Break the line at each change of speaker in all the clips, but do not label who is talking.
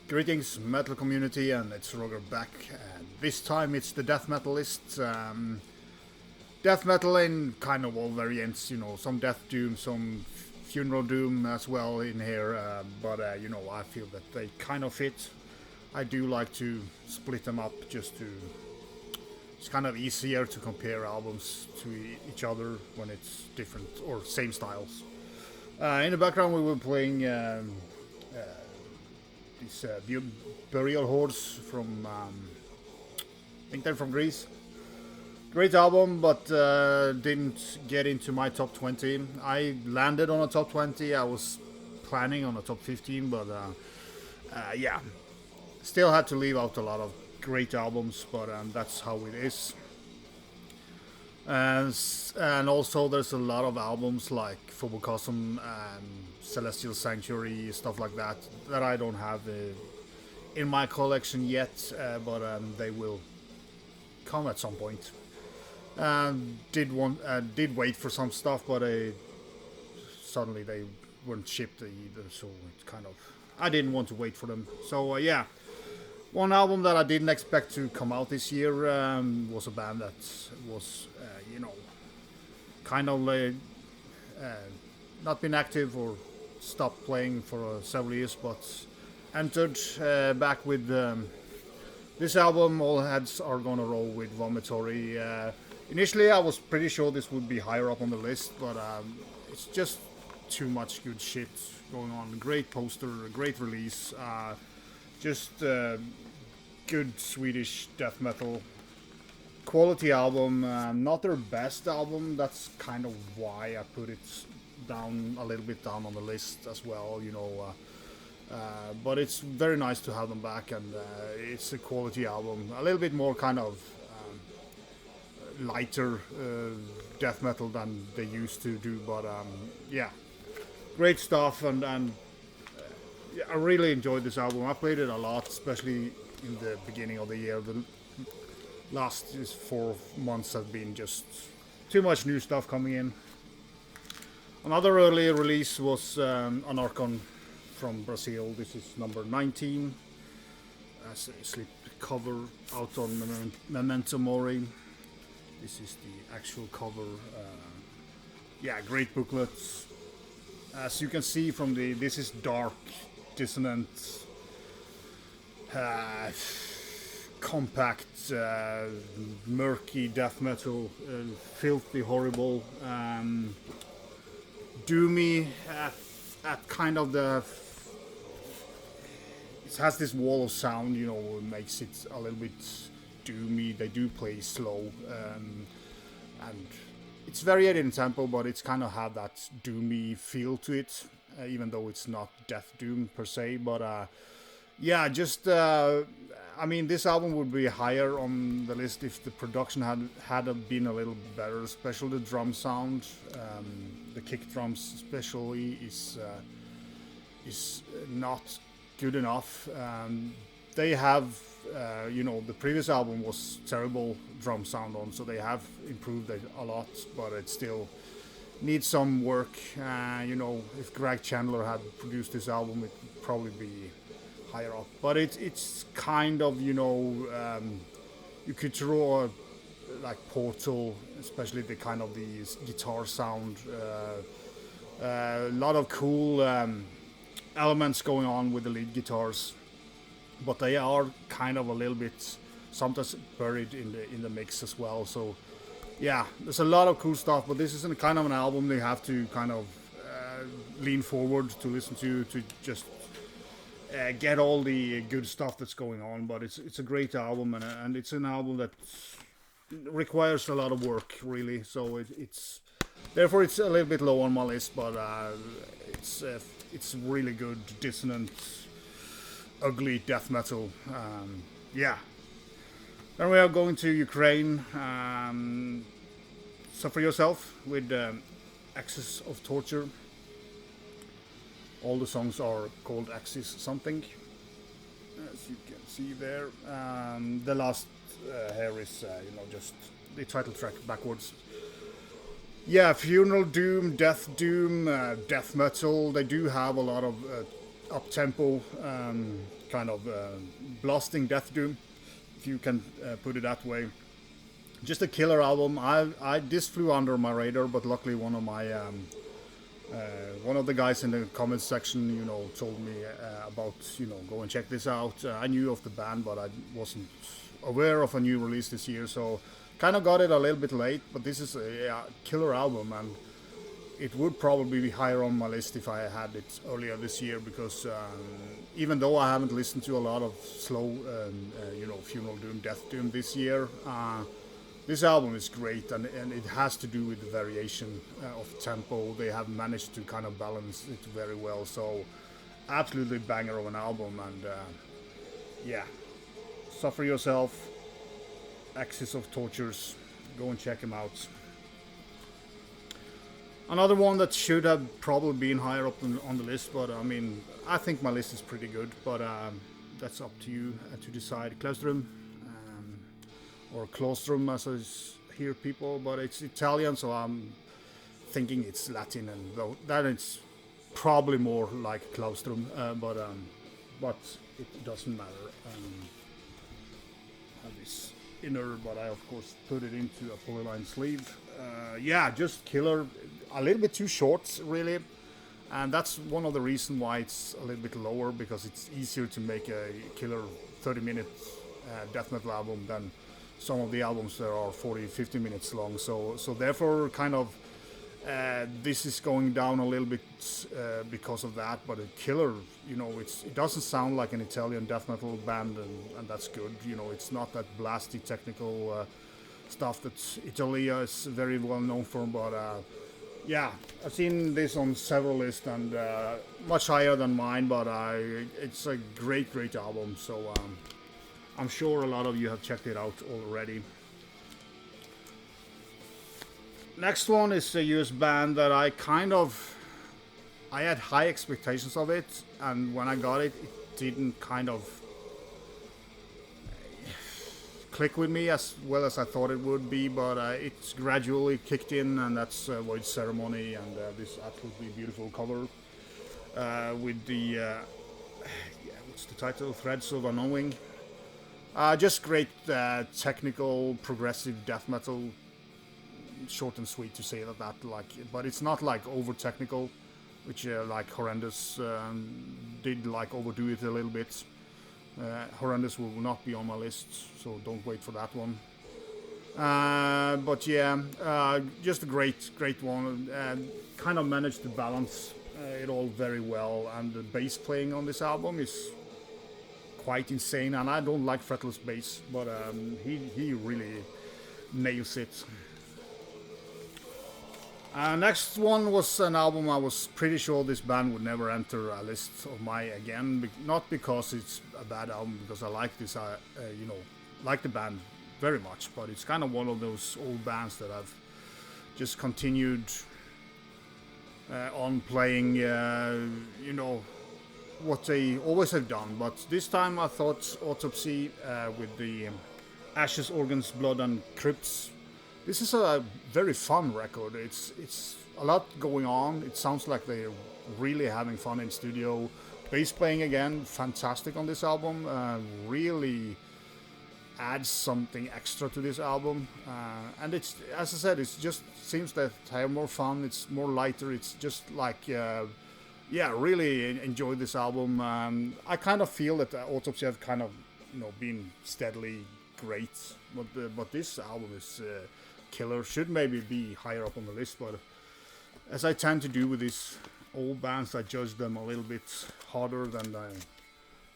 Greetings, metal community, and it's Roger back. And this time it's the death metal list. Death metal in kind of all variants, you know, some death doom, some funeral doom as well in here. But you know, I feel that they kind of fit. I do like to split them up just to. It's kind of easier to compare albums to each other when it's different or same styles. In the background, we were playing. These burial hordes from I think they're from Greece. Great album, but didn't get into my top 20. I landed on a top 20. I was planning on a top 15, but yeah, still had to leave out a lot of great albums, but that's how it is. And also there's a lot of albums like Phobocosm and Celestial Sanctuary, stuff like that I don't have in my collection yet, but they will come at some point. Did wait for some stuff, but suddenly they weren't shipped either, so it's kind of I didn't want to wait for them. So yeah, one album that I didn't expect to come out this year was a band that was you know, kind of not been active or stopped playing for several years, but entered back with this album. All heads are gonna roll with Vomitory. Initially I was pretty sure this would be higher up on the list, but it's just too much good shit going on. Great poster, great release, just good Swedish death metal. Quality album, not their best album, that's kind of why I put it down a little bit down on the list as well, you know, but it's very nice to have them back, and it's a quality album, a little bit more kind of lighter death metal than they used to do, but yeah, great stuff, and I really enjoyed this album. I played it a lot, especially in the beginning of the year. The last 4 months have been just too much new stuff coming in. Another early release was Anarkhon from Brazil. This is number 19. As a slip cover out on Memento Mori. This is the actual cover. Yeah, great booklets. As you can see from this is dark, dissonant, compact, murky death metal, filthy, horrible, doomy at kind of the. It has this wall of sound, you know, makes it a little bit doomy. They do play slow, and it's very in tempo, but it's kind of have that doomy feel to it, even though it's not death doom per se. But yeah, just I mean, this album would be higher on the list if the production had been a little better, especially the drum sound. The kick drums especially is not good enough. They have, you know, the previous album was terrible drum sound on, so they have improved it a lot, but it still needs some work. You know, if Greg Chandler had produced this album, it would probably be higher up. But it's kind of, you know, you could draw like Portal, especially the kind of the guitar sound. A lot of cool elements going on with the lead guitars, but they are kind of a little bit sometimes buried in the mix as well. So yeah, there's a lot of cool stuff, but this isn't kind of an album they have to kind of lean forward to listen to just get all the good stuff that's going on. But it's a great album, and it's an album that requires a lot of work, really. So it's therefore it's a little bit low on my list, but it's really good, dissonant, ugly death metal. Yeah. Then we are going to Ukraine. Suffer Yourself with Axis of Torture. All the songs are called Axis something, as you can see there. The last here is, you know, just the title track backwards. Yeah, funeral doom, death metal. They do have a lot of up-tempo, kind of blasting death doom, if you can put it that way. Just a killer album. This flew under my radar, but luckily one of the guys in the comments section, you know, told me about, you know, go and check this out. I knew of the band, but I wasn't aware of a new release this year, so kind of got it a little bit late. But this is a killer album, and it would probably be higher on my list if I had it earlier this year, because even though I haven't listened to a lot of slow, you know, Funeral Doom, Death Doom this year, this album is great, and it has to do with the variation of tempo. They have managed to kind of balance it very well, so absolutely banger of an album. And yeah, Suffer Yourself, Axis of Tortures, go and check them out. Another one that should have probably been higher up on the list, but I mean, I think my list is pretty good, but that's up to you to decide. Claustrum, or Claustrum as I hear people, but it's Italian, so I'm thinking it's Latin, and that it's probably more like Claustrum, but it doesn't matter. I have this inner, but I of course put it into a polyline sleeve. Yeah, just killer. A little bit too short, really, and that's one of the reasons why it's a little bit lower, because it's easier to make a killer 30-minute death metal album than some of the albums that are 40-50 minutes long. So therefore, kind of, this is going down a little bit because of that. But a killer, you know, it doesn't sound like an Italian death metal band, and that's good. You know, it's not that blasty technical stuff that Italy is very well known for, but yeah, I've seen this on several lists, and much higher than mine, but it's a great album, so I'm sure a lot of you have checked it out already. Next one is a US band that I had high expectations of it, and when I got it, it didn't kind of click with me as well as I thought it would be, but it's gradually kicked in, and that's VoidCeremony, and this absolutely beautiful cover with the what's the title? Threads of Unknowing. Just great technical progressive death metal, short and sweet to say that, like, but it's not like over technical, which like Hordes did like overdo it a little bit. Horrendous will not be on my list, so don't wait for that one. But yeah, just a great one. Kind of managed to balance it all very well, and the bass playing on this album is quite insane. And I don't like fretless bass, but he really nails it. Next one was an album I was pretty sure this band would never enter a list of mine again. Not because it's a bad album, because I like this, you know, like the band very much. But it's kind of one of those old bands that I've just continued on playing, you know, what they always have done. But this time I thought Autopsy with the Ashes, Organs, Blood and Crypts. This is a very fun record. It's a lot going on. It sounds like they're really having fun in studio. Bass playing again, fantastic on this album. Really adds something extra to this album. And it's, as I said, it just seems that I have more fun. It's more lighter. It's just like, yeah, really enjoyed this album. I kind of feel that Autopsy have kind of, you know, been steadily great. But this album is killer. Should maybe be higher up on the list, but as I tend to do with these old bands, I judge them a little bit harder than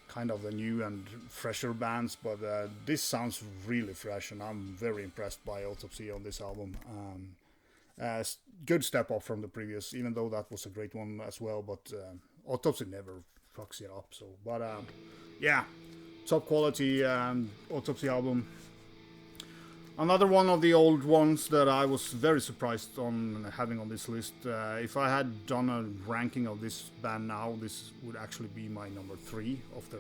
kind of the new and fresher bands. But this sounds really fresh, and I'm very impressed by Autopsy on this album. Good step up from the previous, even though that was a great one as well. But Autopsy never fucks it up. So, but yeah, top quality Autopsy album. Another one of the old ones that I was very surprised on having on this list. If I had done a ranking of this band now, this would actually be my number 3 of their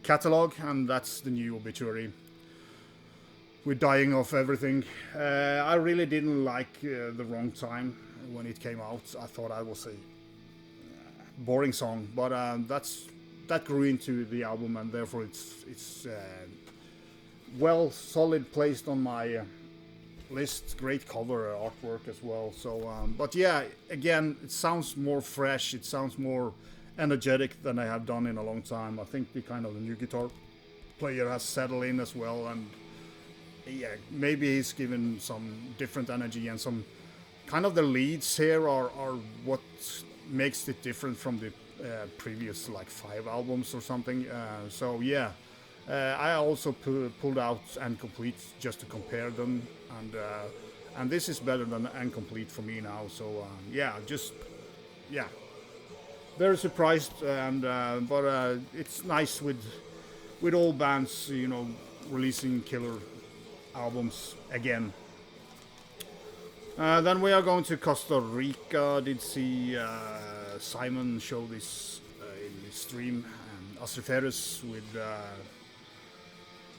catalog, and that's the new Obituary with Dying of Everything. I really didn't like The Wrong Time when it came out. I thought I was a boring song, but that grew into the album, and therefore it's well solid placed on my list. Great cover artwork as well. So, but yeah, again, it sounds more fresh. It sounds more energetic than I have done in a long time. I think the kind of the new guitar player has settled in as well, and yeah, maybe he's given some different energy, and some kind of the leads here are what makes it different from the previous like 5 albums or something. So yeah, I also pulled out Incomplete just to compare them, and this is better than Incomplete for me now. So yeah, very surprised, and but it's nice with all bands, you know, releasing killer albums again. Then we are going to Costa Rica. Did see Simon show this in the stream, Astriferous with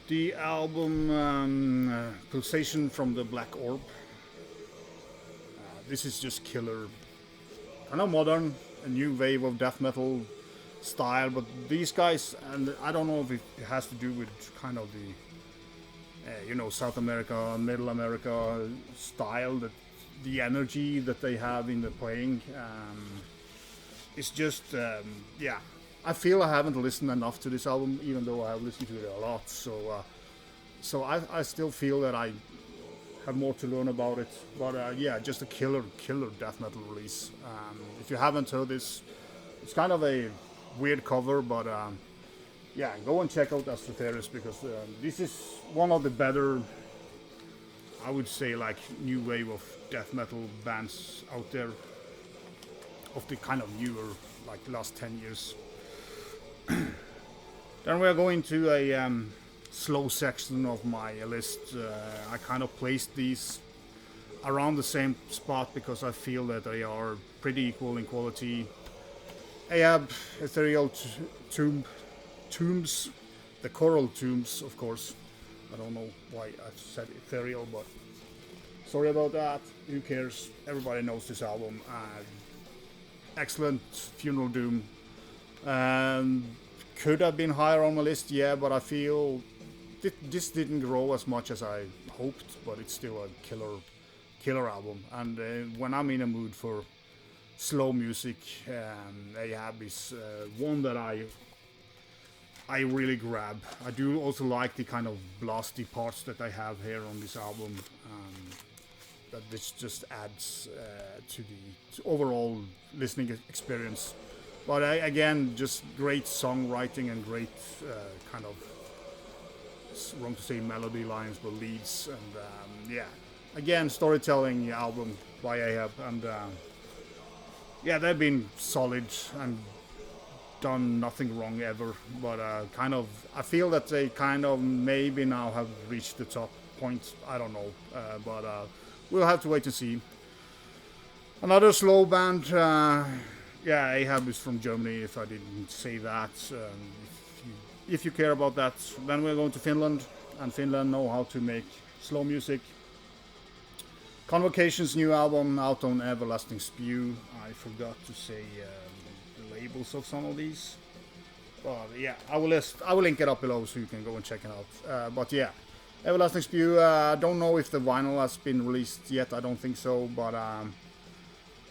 the album Pulsation from the Black Orb. This is just killer, kind of modern, a new wave of death metal style, but these guys, and I don't know if it has to do with kind of the you know, South America, Middle America style, that the energy that they have in the playing, it's just yeah, I feel I haven't listened enough to this album, even though I have listened to it a lot. So I still feel that I have more to learn about it. But yeah, just a killer death metal release. If you haven't heard this, it's kind of a weird cover, but yeah, go and check out Astriferous, because this is one of the better, I would say, like new wave of death metal bands out there, of the kind of newer, like last 10 years. Then we are going to a slow section of my list. I kind of placed these around the same spot because I feel that they are pretty equal in quality. Ahab, Ethereal Tombs, the Coral Tombs, of course. I don't know why I said Ethereal, but sorry about that. Who cares? Everybody knows this album. Excellent Funeral Doom. Could have been higher on my list, yeah, but I feel this didn't grow as much as I hoped, but it's still a killer album. And when I'm in a mood for slow music, Ahab is one that I really grab. I do also like the kind of blasty parts that I have here on this album. That this just adds to the overall listening experience. But again, just great songwriting and great kind of, it's wrong to say melody lines, but leads. And yeah, again, storytelling album by Ahab. And yeah, they've been solid and done nothing wrong ever. But kind of, I feel that they kind of maybe now have reached the top point. I don't know. But we'll have to wait and see. Another slow band. Yeah, Ahab is from Germany, if I didn't say that. If you care about that, then we're going to Finland, and Finland know how to make slow music. Convocation's new album out on Everlasting Spew. I forgot to say the labels of some of these. But yeah, I will link it up below so you can go and check it out. But yeah, Everlasting Spew. I don't know if the vinyl has been released yet. I don't think so, but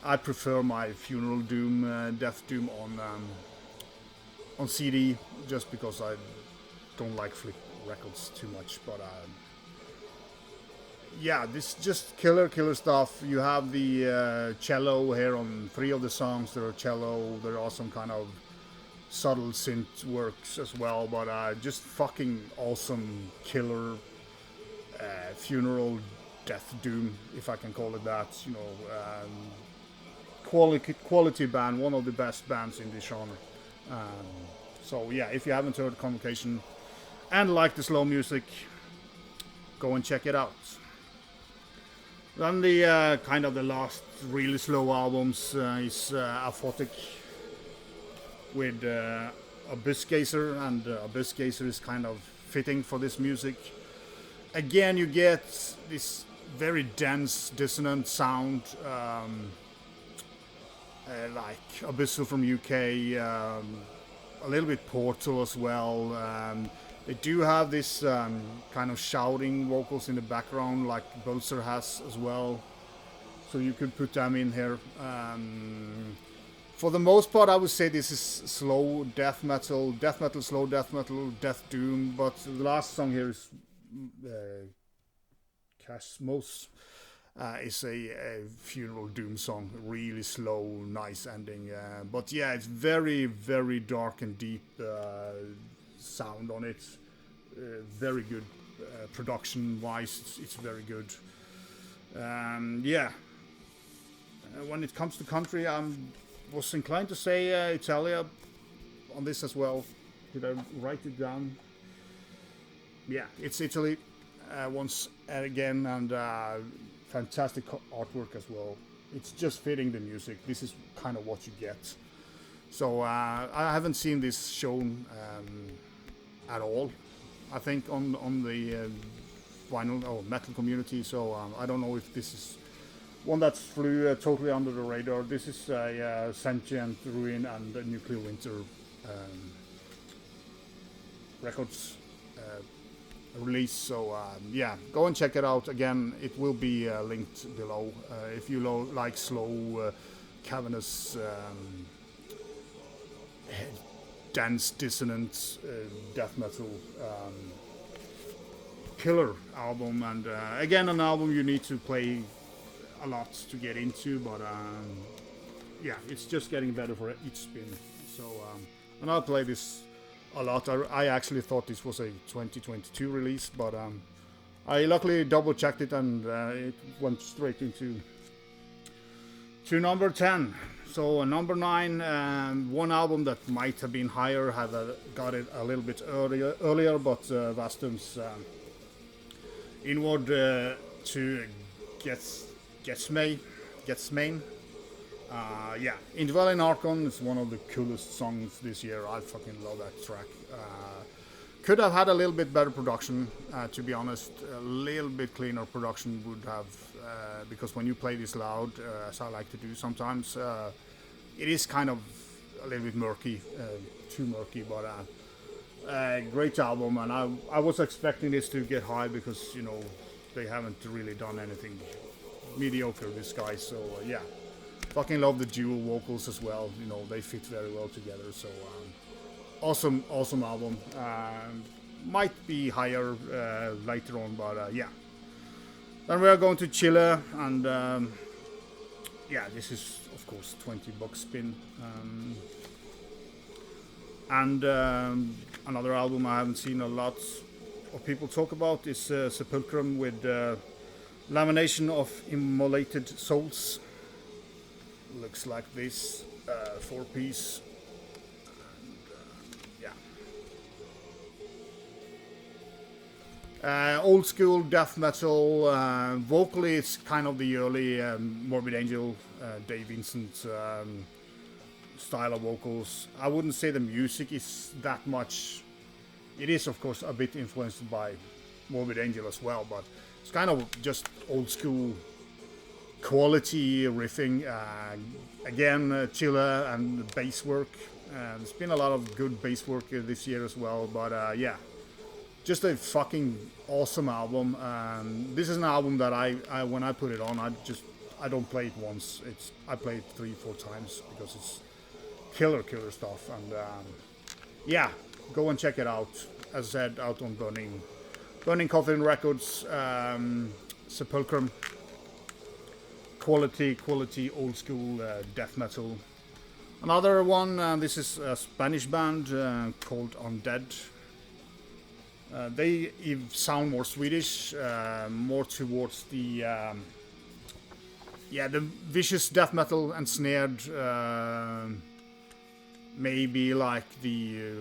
I prefer my Funeral Doom, Death Doom on CD, just because I don't like flip records too much. But yeah, this is just killer stuff. You have the cello here on 3 of the songs. There are cello. There are some kind of subtle synth works as well. But just fucking awesome killer funeral death doom, if I can call it that. You know. Quality band, one of the best bands in this genre. So yeah, if you haven't heard Convocation and like the slow music, go and check it out. Then the kind of the last really slow albums is Aphotic with Abyssgazer, and Abyssgazer is kind of fitting for this music. Again, you get this very dense, dissonant sound. like Abyssal from UK, a little bit Portal as well. They do have this kind of shouting vocals in the background, like Bulser has as well. So you could put them in here. For the most part, I would say this is slow death metal, slow death metal, death doom. But the last song here is Casmos. Is a funeral doom song, really slow, nice ending. But yeah, it's very, very dark and deep sound on it. Very good production-wise. It's very good. Yeah. When it comes to country, I was inclined to say Italia on this as well. Did I write it down? Yeah, it's Italy once again, and fantastic artwork as well. It's just fitting the music. This is kind of what you get. So I haven't seen this shown at all, I think, on the vinyl or metal community. So I don't know if this is one that flew totally under the radar. This is a Sentient Ruin and a Nuclear Winter records release. So yeah, go and check it out. Again, it will be linked below if you like slow, cavernous, dense, dissonant death metal. Killer album, and again, an album you need to play a lot to get into, but yeah, it's just getting better for each spin. So and I'll play this a lot. I actually thought this was a 2022 release, but I luckily double checked it, and it went straight into number 10. So number 9, one album that might have been higher had got it a little bit earlier, but Vastum's Inward to Gethsemane. Yeah, Indwelling Anarkhon is one of the coolest songs this year. I fucking love that track. Could have had a little bit better production, to be honest. A little bit cleaner production would have, because when you play this loud, as I like to do sometimes, it is kind of a little bit murky, too murky, but great album, and I was expecting this to get high because, you know, they haven't really done anything mediocre, this guy. So yeah, fucking love the dual vocals as well. You know, they fit very well together. So awesome album. Might be higher later on, but yeah. Then we are going to Chile, and yeah, this is of course $20 spin. And another album I haven't seen a lot of people talk about is Sepulcrum with Lamenation of Immolated Souls. Looks like this, 4-piece. Yeah. Old school death metal. Vocally, it's kind of the early Morbid Angel, Dave Vincent style of vocals. I wouldn't say the music is that much. It is, of course, a bit influenced by Morbid Angel as well, but it's kind of just old school quality riffing. Again, Chile and bass work. There's been a lot of good bass work this year as well, but yeah, just a fucking awesome album. This is an album that I when I put it on, I don't play it once. I play it 3-4 times because it's killer stuff. And yeah, go and check it out. As I said, out on Burning Coffin Records. Sepulcrum. Quality old school death metal. Another one, this is a Spanish band called Undead. They sound more Swedish, more towards the the vicious death metal and snared, maybe like the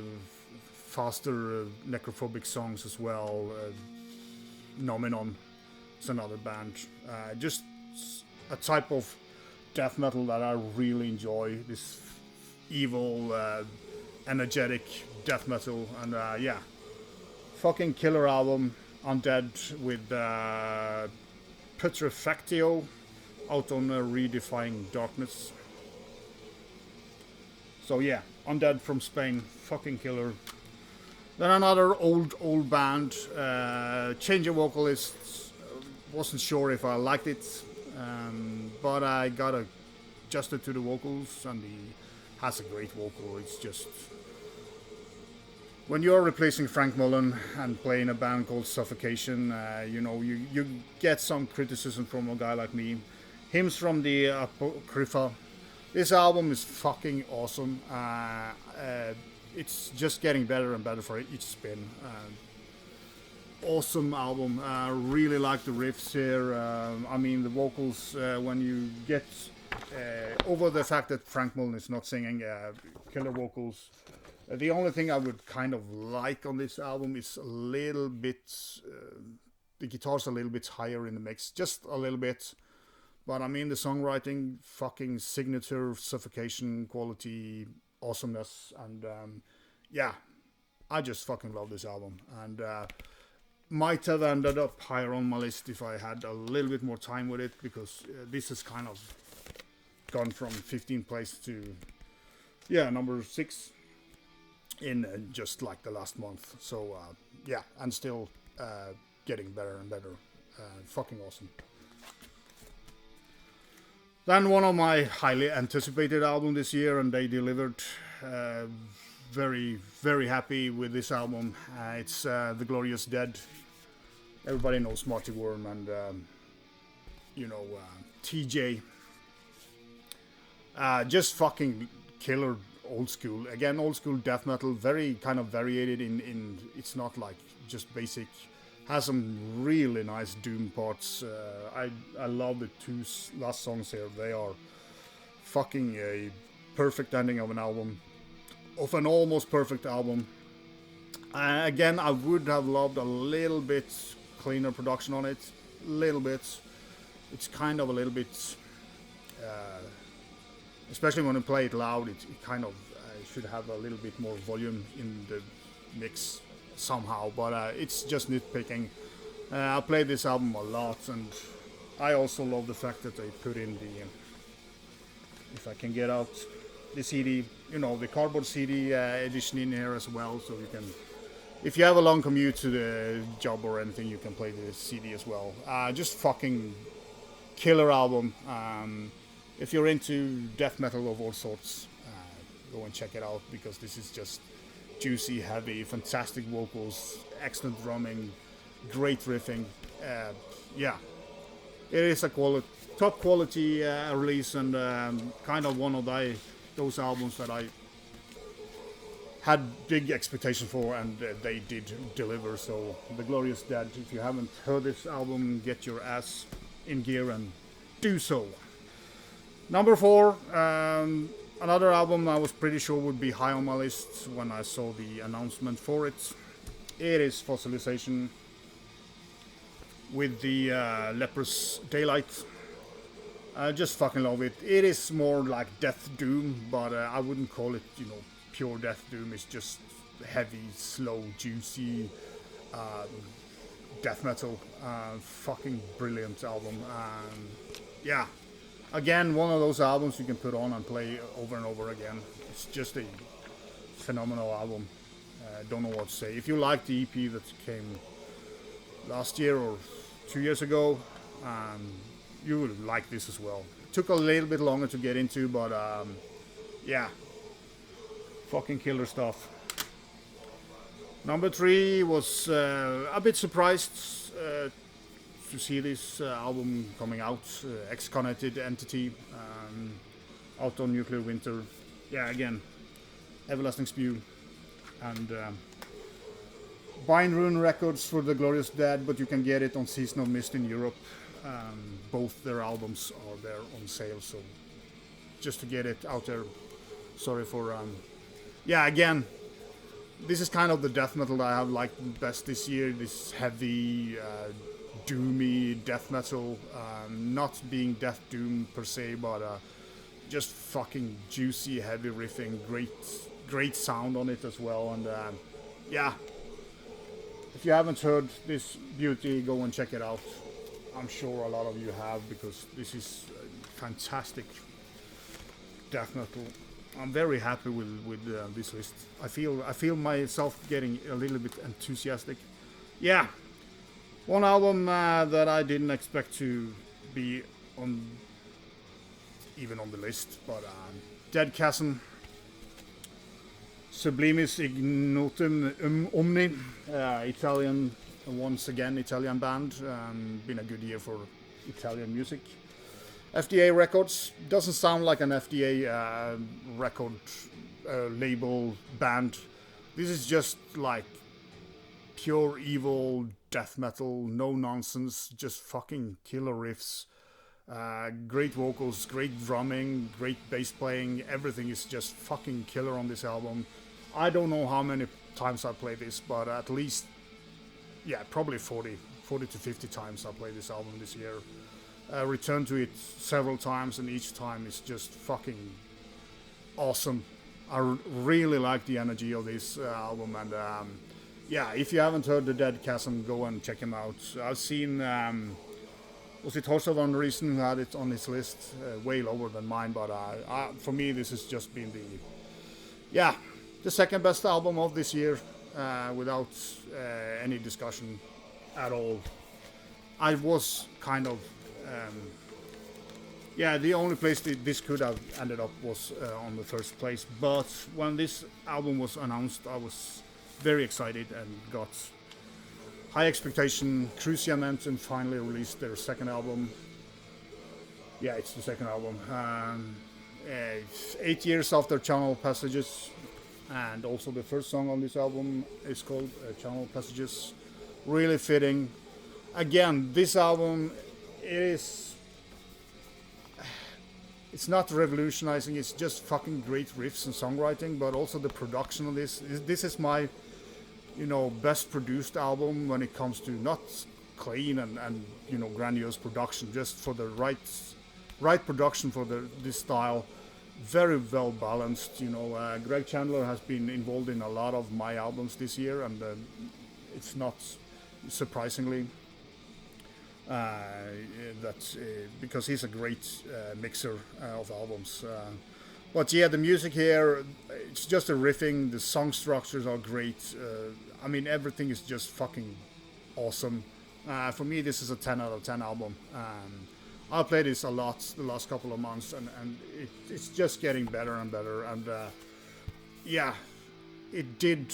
faster necrophobic songs as well. Nominon is another band. Just a type of death metal that I really enjoy. This evil, energetic death metal, and yeah, fucking killer album. Undead with Putrefactio out on Redefying Darkness. So yeah, Undead from Spain, fucking killer. Then another old band, change of vocalists. Wasn't sure if I liked it, but I got adjusted to the vocals, and he has a great vocal. It's just when you're replacing Frank Mullen and playing a band called Suffocation, you know, you get some criticism from a guy like me. Hymns from the Apocrypha. This album is fucking awesome. It's just getting better and better for each spin. Awesome album. Really like the riffs here. I mean, the vocals, when you get over the fact that Frank Mullen is not singing, killer vocals. The only thing I would kind of like on this album is a little bit, the guitar's a little bit higher in the mix, just a little bit. But I mean, the songwriting, fucking signature, Suffocation quality, awesomeness, and yeah, I just fucking love this album, and might have ended up higher on my list if I had a little bit more time with it, because this has kind of gone from 15th place to, yeah, number 6 in just like the last month. So yeah, and still getting better and better. Fucking awesome. Then one of my highly anticipated albums this year, and they delivered. Very, very happy with this album. It's The Glorious Dead. Everybody knows Marty Worm and, you know, TJ. Just fucking killer old school. Again, old school death metal, very kind of variated in it's not like just basic. Has some really nice doom parts. I love the 2 last songs here. They are fucking a perfect ending of an album. Of an almost perfect album. Again, I would have loved a little bit cleaner production on it. A little bit. It's kind of a little bit... especially when you play it loud, it kind of should have a little bit more volume in the mix somehow. But it's just nitpicking. I played this album a lot, and I also love the fact that they put in the... if I can get out... the CD, you know, the cardboard CD edition in here as well, so you can, if you have a long commute to the job or anything, you can play the CD as well. Just fucking killer album. If you're into death metal of all sorts, go and check it out, because this is just juicy, heavy, fantastic vocals, excellent drumming, great riffing. Yeah, it is a top quality release, and kind of one of those albums that I had big expectations for, and they did deliver. So The Glorious Dead, if you haven't heard this album, get your ass in gear and do so. Number 4, another album I was pretty sure would be high on my list when I saw the announcement for it. It is Fossilization with the Leprous Daylight. I just fucking love it. It is more like Death Doom, but I wouldn't call it, you know, pure Death Doom. It's just heavy, slow, juicy death metal. Fucking brilliant album. Yeah, again, one of those albums you can put on and play over and over again. It's just a phenomenal album. Don't know what to say. If you like the EP that came last year or 2 years ago, you will like this as well. It took a little bit longer to get into, but yeah, fucking killer stuff. Number 3 was a bit surprised to see this album coming out, Exconnected Entity, out on Nuclear Winter. Yeah, again, Everlasting Spew, and Bind Rune Records for The Glorious Dead, but you can get it on Season of Mist in Europe. Both their albums are there on sale, so just to get it out there. Sorry for yeah, again, this is kind of the death metal that I have liked best this year. This heavy, doomy death metal, not being death doom per se, but just fucking juicy, heavy riffing, great sound on it as well. And yeah, if you haven't heard this beauty, go and check it out. I'm sure a lot of you have, because this is fantastic death metal. I'm very happy with this list. I feel myself getting a little bit enthusiastic. Yeah, one album that I didn't expect to be on even on the list, but Dead Chasm, Sublimis Ignotum Omni, Italian, once again Italian band. Been a good year for Italian music. FDA Records doesn't sound like an FDA record label band. This is just like pure evil death metal, no nonsense, just fucking killer riffs. Great vocals, great drumming, great bass playing. Everything is just fucking killer on this album. I don't know how many times I played this, but at least, yeah, probably 40 to 50 times I played this album this year. Returned to it several times, and each time it's just fucking awesome. I really like the energy of this album, and yeah, if you haven't heard the Dead Chasm, go and check him out. I've seen, was it Hordes one reason who had it on his list, way lower than mine, but for me this has just been the second best album of this year, without any discussion at all. I was kind of the only place this could have ended up was on the first place, but when this album was announced I was very excited and got high expectation. Crucian Anthem finally released their second album. Yeah, it's the second album. 8 years after Channel Passages, and also the first song on this album is called Channel Passages. Really fitting. Again, this album it's not revolutionizing, it's just fucking great riffs and songwriting, but also the production of this is my best produced album when it comes to not clean and grandiose production, just for the right production for this style. Very well balanced. Greg Chandler has been involved in a lot of my albums this year, and it's not surprisingly that because he's a great mixer of albums. But yeah, the music here, it's just a riffing. The song structures are great. I mean, everything is just fucking awesome. For me, this is a 10 out of 10 album. I played this a lot the last couple of months, and it's just getting better and better. And yeah, it did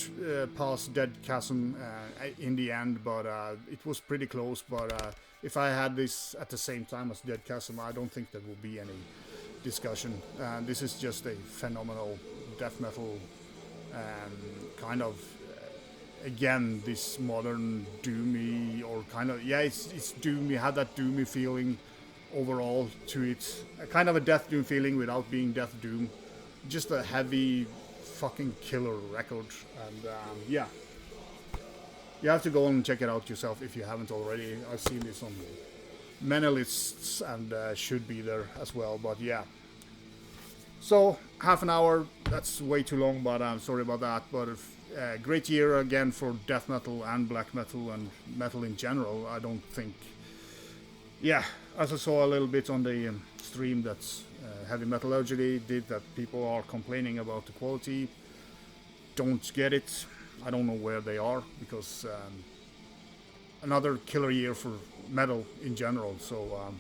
pass Dead Chasm in the end, but it was pretty close. But if I had this at the same time as Dead Chasm, I don't think there will be any discussion. This is just a phenomenal death metal kind of again this modern doomy, or kind of it's doomy, had that doomy feeling overall to it, a kind of a death doom feeling without being death doom, just a heavy fucking killer record. And yeah, you have to go and check it out yourself if you haven't already. I've seen this on many lists and should be there as well, but yeah. So half an hour, that's way too long, but I'm sorry about that. But great year again for death metal and black metal and metal in general. I don't think, yeah, as I saw a little bit on the stream that Heavy Metallurgy did, that people are complaining about the quality. Don't get it. I don't know where they are, because another killer year for metal in general. So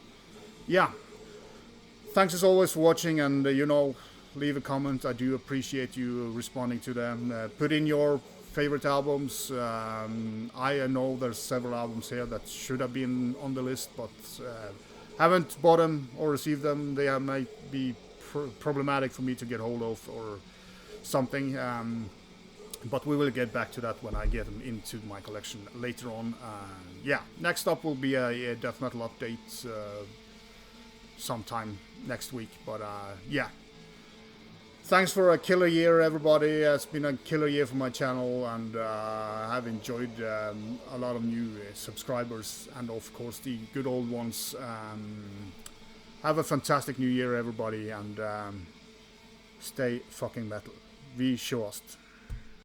yeah, thanks as always for watching, and leave a comment. I do appreciate you responding to them. Put in your favorite albums. I know there's several albums here that should have been on the list, but haven't bought them or received them. They might be problematic for me to get hold of or something. But we will get back to that when I get them into my collection later on. Yeah, next up will be a death metal update sometime next week. But yeah, thanks for a killer year, everybody. It's been a killer year for my channel, and I have enjoyed a lot of new subscribers, and of course the good old ones. Have a fantastic new year, everybody, and stay fucking metal. Vi kjøst.